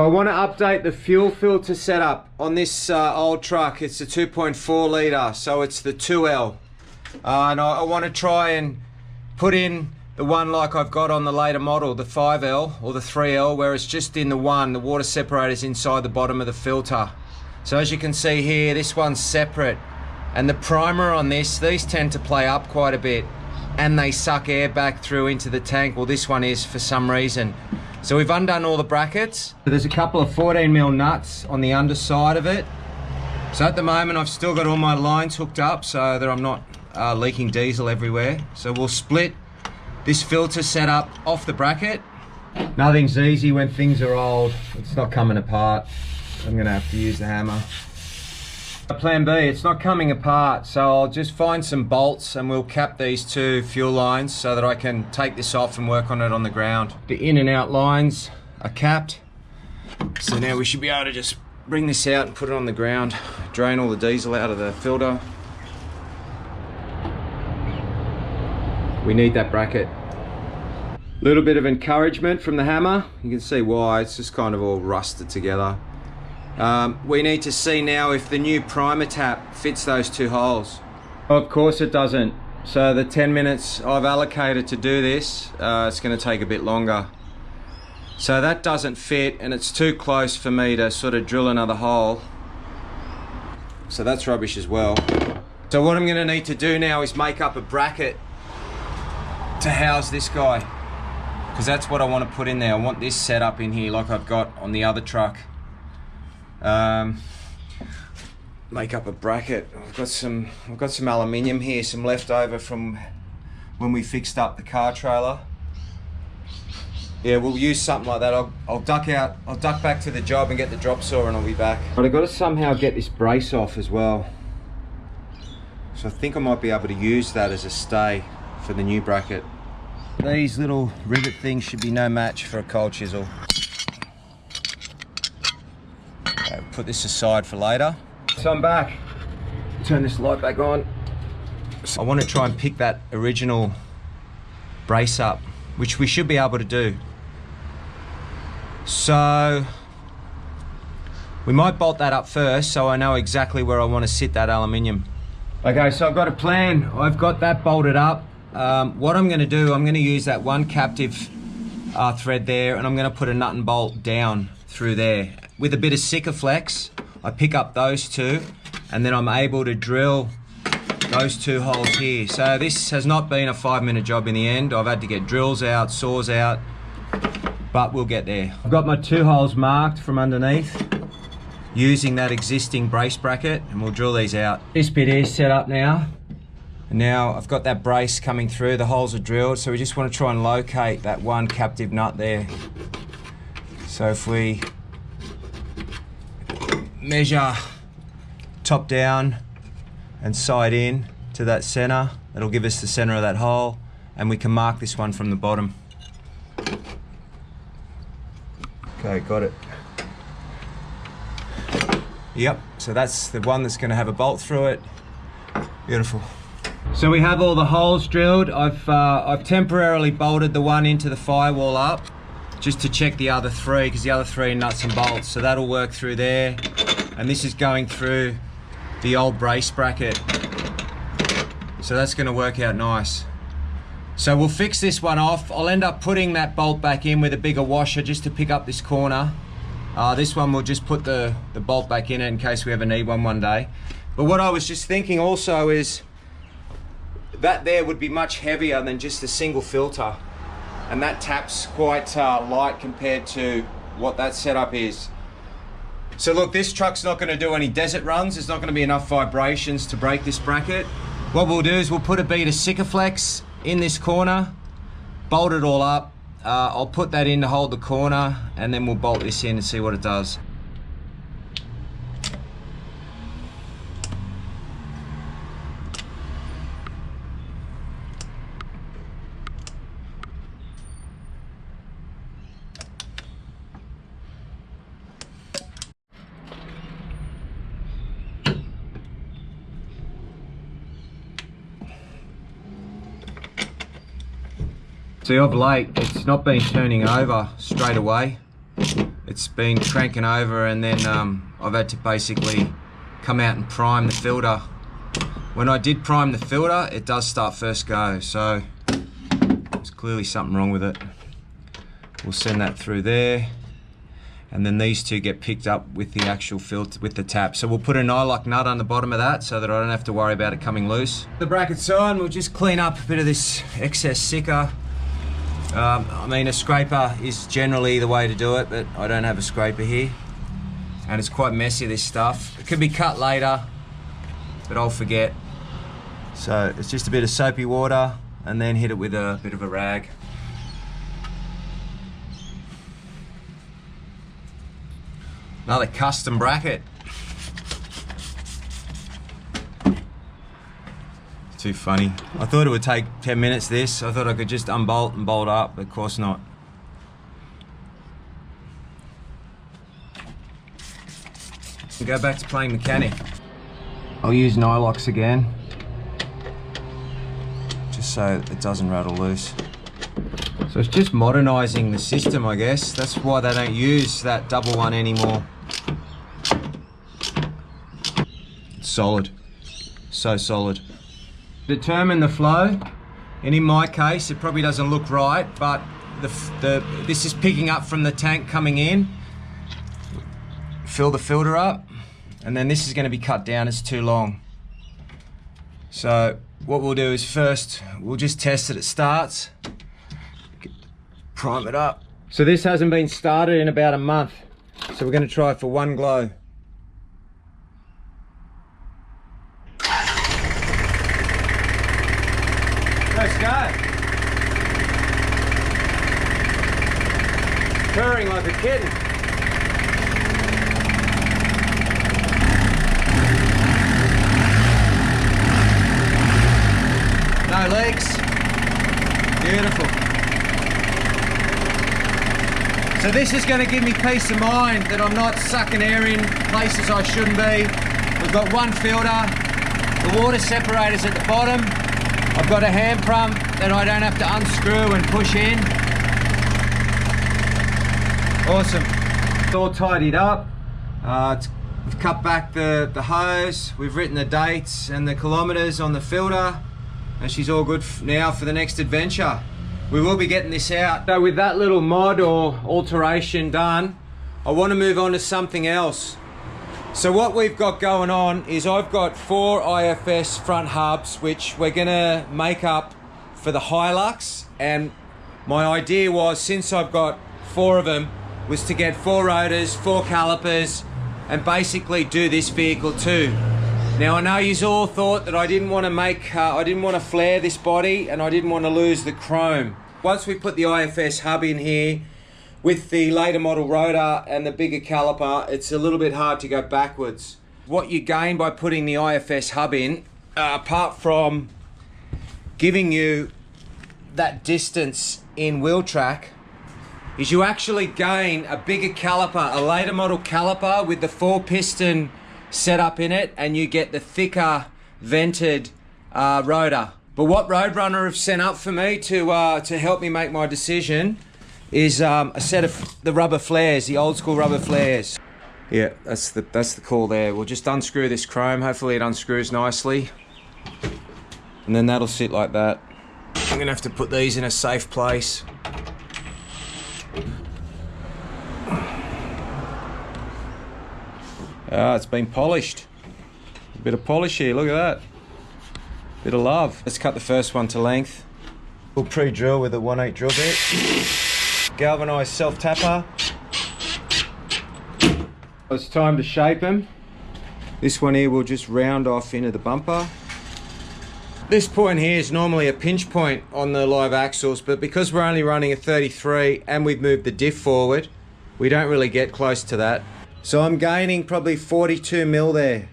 I want to update the fuel filter setup on this old truck. It's a 2.4 litre, so it's the 2L. And I want to try and put in the one like I've got on the later model, the 5L or the 3L, where it's just in the one, the water separator's inside the bottom of the filter. So as you can see here, this one's separate. And the primer on this, these tend to play up quite a bit and they suck air back through into the tank. Well, this one is for some reason. So we've undone all the brackets. There's a couple of 14mm nuts on the underside of it. So at the moment I've still got all my lines hooked up so that I'm not leaking diesel everywhere. So we'll split this filter setup off the bracket. Nothing's easy when things are old. It's not coming apart. I'm gonna have to use the hammer. Plan B, it's not coming apart, so I'll just find some bolts and we'll cap these two fuel lines so that I can take this off and work on it on the ground. The in and out lines are capped, so now we should be able to just bring this out and put it on the ground, drain all the diesel out of the filter. We need that bracket. Little bit of encouragement from the hammer. You can see why, it's just kind of all rusted together. We need to see now if the new primer tap fits those two holes. Of course it doesn't. So the 10 minutes I've allocated to do this, it's going to take a bit longer. So that doesn't fit and it's too close for me to sort of drill another hole. So that's rubbish as well. So what I'm going to need to do now is make up a bracket to house this guy, because that's what I want to put in there. I want this set up in here like I've got on the other truck. Make up a bracket. I've got some aluminium here, some leftover from when we fixed up the car trailer. Yeah, we'll use something like that. I'll duck back to the job and get the drop saw and I'll be back. But I've got to somehow get this brace off as well. So I think I might be able to use that as a stay for the new bracket. These little rivet things should be no match for a cold chisel. Okay, put this aside for later. So I'm back. Turn this light back on. I want to try and pick that original brace up, which we should be able to do. So we might bolt that up first so I know exactly where I want to sit that aluminium. Okay, so I've got a plan. I've got that bolted up. What I'm going to do, I'm going to use that one captive thread there and I'm going to put a nut and bolt down through there. With a bit of Sikaflex, I pick up those two and then I'm able to drill those two holes here. So this has not been a 5-minute job in the end. I've had to get drills out, saws out, but we'll get there. I've got my 2 holes marked from underneath using that existing brace bracket and we'll drill these out. This bit is set up now. And now I've got that brace coming through, the holes are drilled, so we just want to try and locate that one captive nut there. So if we measure top down and side in to that center, that'll give us the center of that hole, and we can mark this one from the bottom. Okay, got it. Yep, so that's the one that's going to have a bolt through it. Beautiful. So we have all the holes drilled. I've temporarily bolted the one into the firewall up just to check the other 3, because the other 3 are nuts and bolts, so that'll work through there. And this is going through the old brace bracket, so that's going to work out nice. So we'll fix this one off. I'll end up putting that bolt back in with a bigger washer just to pick up this corner. This one we'll just put the bolt back in it in case we ever need one day. But what I was just thinking also is that there would be much heavier than just a single filter, and that tap's quite light compared to what that setup is. So look, this truck's not going to do any desert runs. There's not going to be enough vibrations to break this bracket. What we'll do is we'll put a bead of Sikaflex in this corner, bolt it all up. I'll put that in to hold the corner and then we'll bolt this in and see what it does. See, of late, it's not been turning over straight away. it's been cranking over, and then I've had to basically come out and prime the filter. When I did prime the filter, it does start first go, so there's clearly something wrong with it. We'll send that through there, and then these two get picked up with the actual filter, with the tap. So we'll put a nylock nut on the bottom of that so that I don't have to worry about it coming loose. The bracket's on, we'll just clean up a bit of this excess sicker. I mean, a scraper is generally the way to do it, but I don't have a scraper here. And it's quite messy, this stuff. It can be cut later, but I'll forget. So it's just a bit of soapy water, and then hit it with a bit of a rag. Another custom bracket. Too funny. I thought it would take 10 minutes this. I thought I could just unbolt and bolt up, but of course not. Go back to playing mechanic. I'll use nylocks again, just so it doesn't rattle loose. So it's just modernising the system, I guess. That's why they don't use that double one anymore. It's solid, so solid. Determine the flow, and in my case it probably doesn't look right, but this is picking up from the tank coming in. Fill the filter up, and then this is going to be cut down, it's too long. So what we'll do is first we'll just test that it starts, prime it up. So this hasn't been started in about a month, so we're going to try it for one glow. Let's go. Purring like a kitten. No leaks. Beautiful. So this is going to give me peace of mind that I'm not sucking air in places I shouldn't be. We've got one filter. The water separator's at the bottom. I've got a hand pump that I don't have to unscrew and push in. Awesome. It's all tidied up. We've cut back the hose. We've written the dates and the kilometres on the filter. And she's all good now for the next adventure. We will be getting this out. So with that little mod or alteration done, I want to move on to something else. So what we've got going on is I've got 4 IFS front hubs, which we're gonna make up for the Hilux. And my idea was, since I've got 4 of them, was to get 4 rotors, 4 calipers, and basically do this vehicle too. Now I know you all thought that I didn't want to flare this body, and I didn't want to lose the chrome. Once we put the IFS hub in here, with the later model rotor and the bigger caliper, it's a little bit hard to go backwards. What you gain by putting the IFS hub in, apart from giving you that distance in wheel track, is you actually gain a bigger caliper, a later model caliper with the 4-piston setup in it, and you get the thicker vented rotor. But what 4Runner have sent up for me to help me make my decision is a set of the rubber flares, the old school rubber flares. Yeah, that's the call there. We'll just unscrew this chrome. Hopefully it unscrews nicely. And then that'll sit like that. I'm gonna have to put these in a safe place. It's been polished. A bit of polish here, look at that. Bit of love. Let's cut the first one to length. We'll pre-drill with a 1/8 drill bit. Galvanized self-tapper. It's time to shape them. This one here will just round off into the bumper. This point here is normally a pinch point on the live axles, but because we're only running a 33 and we've moved the diff forward, we don't really get close to that. So I'm gaining probably 42 mil there.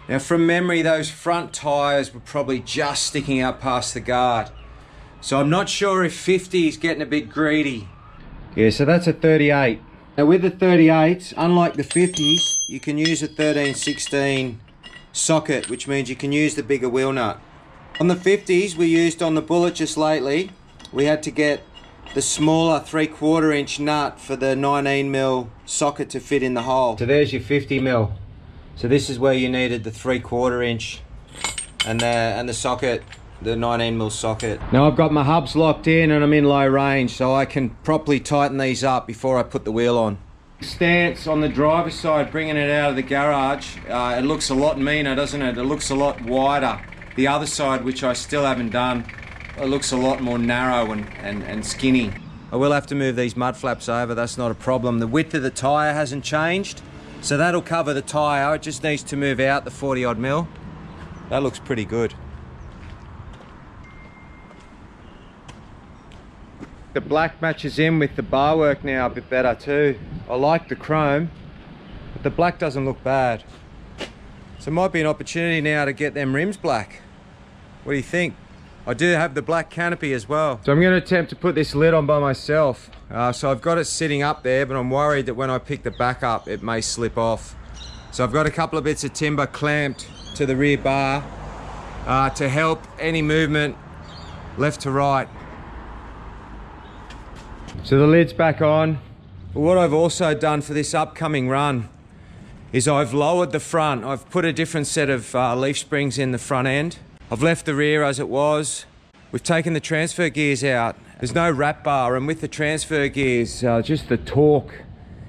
Now from memory, those front tyres were probably just sticking out past the guard. So I'm not sure if 50 is getting a bit greedy. Yeah, so that's a 38. Now with the 38s, unlike the 50s, you can use a 13/16 socket, which means you can use the bigger wheel nut. On the 50s, we used on the Bullet just lately, we had to get the smaller 3/4 inch nut for the 19mm socket to fit in the hole. So there's your 50mm. So this is where you needed the 3/4 inch and the socket, the 19mm socket. Now I've got my hubs locked in and I'm in low range, so I can properly tighten these up before I put the wheel on. Stance on the driver's side, bringing it out of the garage, it looks a lot meaner, doesn't it? It looks a lot wider. The other side, which I still haven't done, it looks a lot more narrow and skinny. I will have to move these mud flaps over, that's not a problem. The width of the tyre hasn't changed, so that'll cover the tyre. It just needs to move out the 40 odd mil. That looks pretty good. The black matches in with the bar work now a bit better too. I like the chrome, but the black doesn't look bad. So it might be an opportunity now to get them rims black. What do you think? I do have the black canopy as well. So I'm going to attempt to put this lid on by myself. So I've got it sitting up there, but I'm worried that when I pick the back up, it may slip off. So I've got a couple of bits of timber clamped to the rear bar to help any movement left to right. So the lid's back on. But what I've also done for this upcoming run is I've lowered the front. I've put a different set of leaf springs in the front end. I've left the rear as it was. We've taken the transfer gears out. There's no wrap bar, and with the transfer gears, just the torque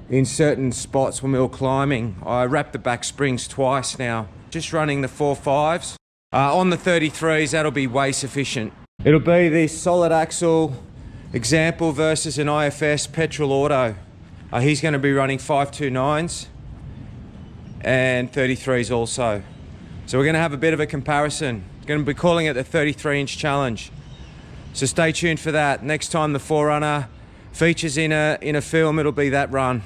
in certain spots when we were climbing, I wrapped the back springs twice now. Just running the 4.5s. On the 33s, that'll be way sufficient. It'll be this solid axle example versus an IFS petrol auto. He's going to be running 529s and 33s also. So we're going to have a bit of a comparison. Going to be calling it the 33-inch challenge. So stay tuned for that. Next time the 4Runner features in a film, it'll be that run.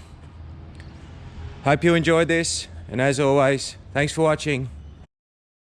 Hope you enjoyed this, and as always, thanks for watching.